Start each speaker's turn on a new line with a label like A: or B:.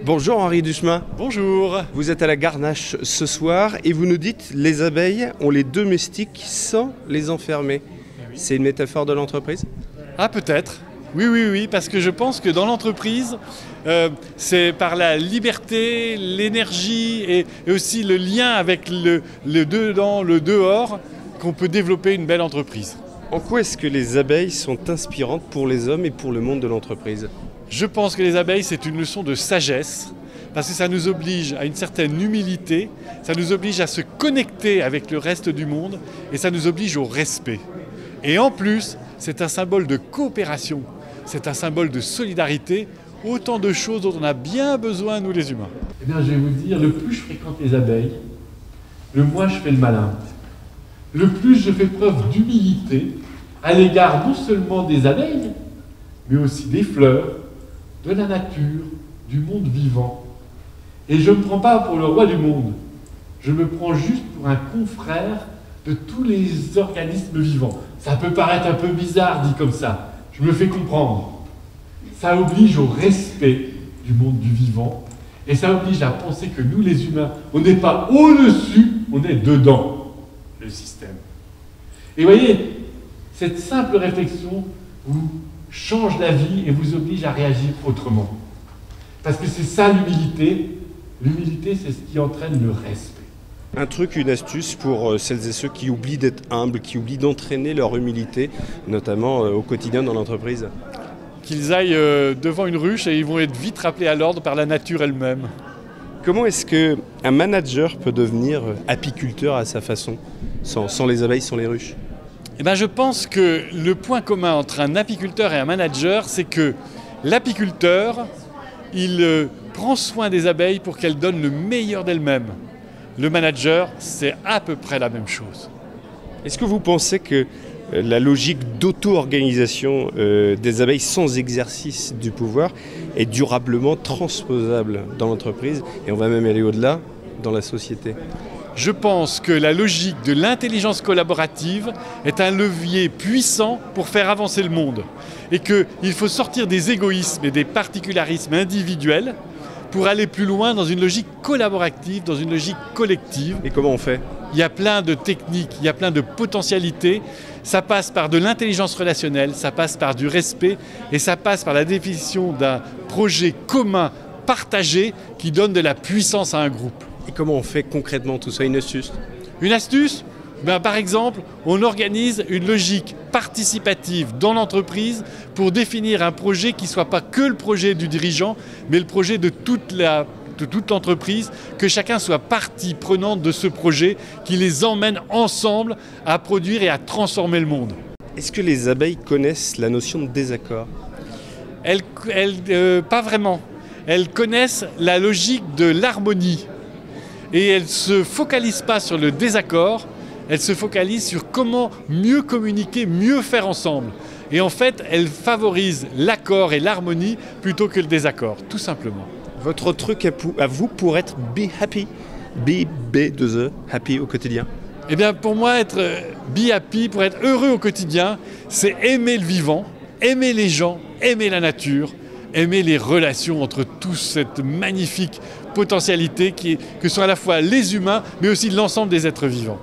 A: Bonjour Henri Duchemin.
B: Bonjour.
A: Vous êtes à la Garnache ce soir et vous nous dites les abeilles, on les domestique sans les enfermer. C'est une métaphore de l'entreprise ?
B: Ah peut-être. Oui, parce que je pense que dans l'entreprise, c'est par la liberté, l'énergie et aussi le lien avec le dedans, le dehors, qu'on peut développer une belle entreprise.
A: En quoi est-ce que les abeilles sont inspirantes pour les hommes et pour le monde de l'entreprise ?
B: Je pense que les abeilles, c'est une leçon de sagesse, parce que ça nous oblige à une certaine humilité, ça nous oblige à se connecter avec le reste du monde et ça nous oblige au respect. Et en plus, c'est un symbole de coopération, c'est un symbole de solidarité, autant de choses dont on a bien besoin, nous les humains.
C: Eh bien, je vais vous dire, le plus je fréquente les abeilles, le moins je fais le malin. Le plus je fais preuve d'humilité à l'égard non seulement des abeilles, mais aussi des fleurs, de la nature, du monde vivant. Et je ne me prends pas pour le roi du monde, je me prends juste pour un confrère de tous les organismes vivants. Ça peut paraître un peu bizarre dit comme ça, je me fais comprendre. Ça oblige au respect du monde du vivant, et ça oblige à penser que nous les humains, on n'est pas au-dessus, on est dedans le système. Et vous voyez, cette simple réflexion vous change la vie et vous oblige à réagir autrement. Parce que c'est ça l'humilité. L'humilité, c'est ce qui entraîne le respect.
A: Un truc, une astuce pour celles et ceux qui oublient d'être humbles, qui oublient d'entraîner leur humilité, notamment au quotidien dans l'entreprise.
B: Qu'ils aillent devant une ruche et ils vont être vite rappelés à l'ordre par la nature elle-même.
A: Comment est-ce qu'un manager peut devenir apiculteur à sa façon, sans les abeilles, sans les ruches ?
B: Eh bien, je pense que le point commun entre un apiculteur et un manager, c'est que l'apiculteur, il prend soin des abeilles pour qu'elles donnent le meilleur d'elles-mêmes. Le manager, c'est à peu près la même chose.
A: Est-ce que vous pensez que la logique d'auto-organisation des abeilles sans exercice du pouvoir est durablement transposable dans l'entreprise et on va même aller au-delà dans la société ?
B: Je pense que la logique de l'intelligence collaborative est un levier puissant pour faire avancer le monde et qu'il faut sortir des égoïsmes et des particularismes individuels pour aller plus loin dans une logique collaborative, dans une logique collective.
A: Et comment on fait ?
B: Il y a plein de techniques, il y a plein de potentialités. Ça passe par de l'intelligence relationnelle, ça passe par du respect et ça passe par la définition d'un projet commun, partagé, qui donne de la puissance à un groupe.
A: Et comment on fait concrètement tout ça ? Une astuce ?
B: Une astuce ? Par exemple, on organise une logique participative dans l'entreprise pour définir un projet qui ne soit pas que le projet du dirigeant, mais le projet de toute l'entreprise, que chacun soit partie prenante de ce projet qui les emmène ensemble à produire et à transformer le monde.
A: Est-ce que les abeilles connaissent la notion de désaccord ?
B: Pas vraiment. Elles connaissent la logique de l'harmonie. Et elles ne se focalisent pas sur le désaccord, elles se focalisent sur comment mieux communiquer, mieux faire ensemble. Et en fait, elles favorisent l'accord et l'harmonie plutôt que le désaccord, tout simplement.
A: Votre truc à vous pour être be happy, B2E, happy au quotidien ?
B: Eh bien, pour moi, être be happy, pour être heureux au quotidien, c'est aimer le vivant, aimer les gens, aimer la nature, aimer les relations entre toute cette magnifique potentialité que sont à la fois les humains, mais aussi l'ensemble des êtres vivants.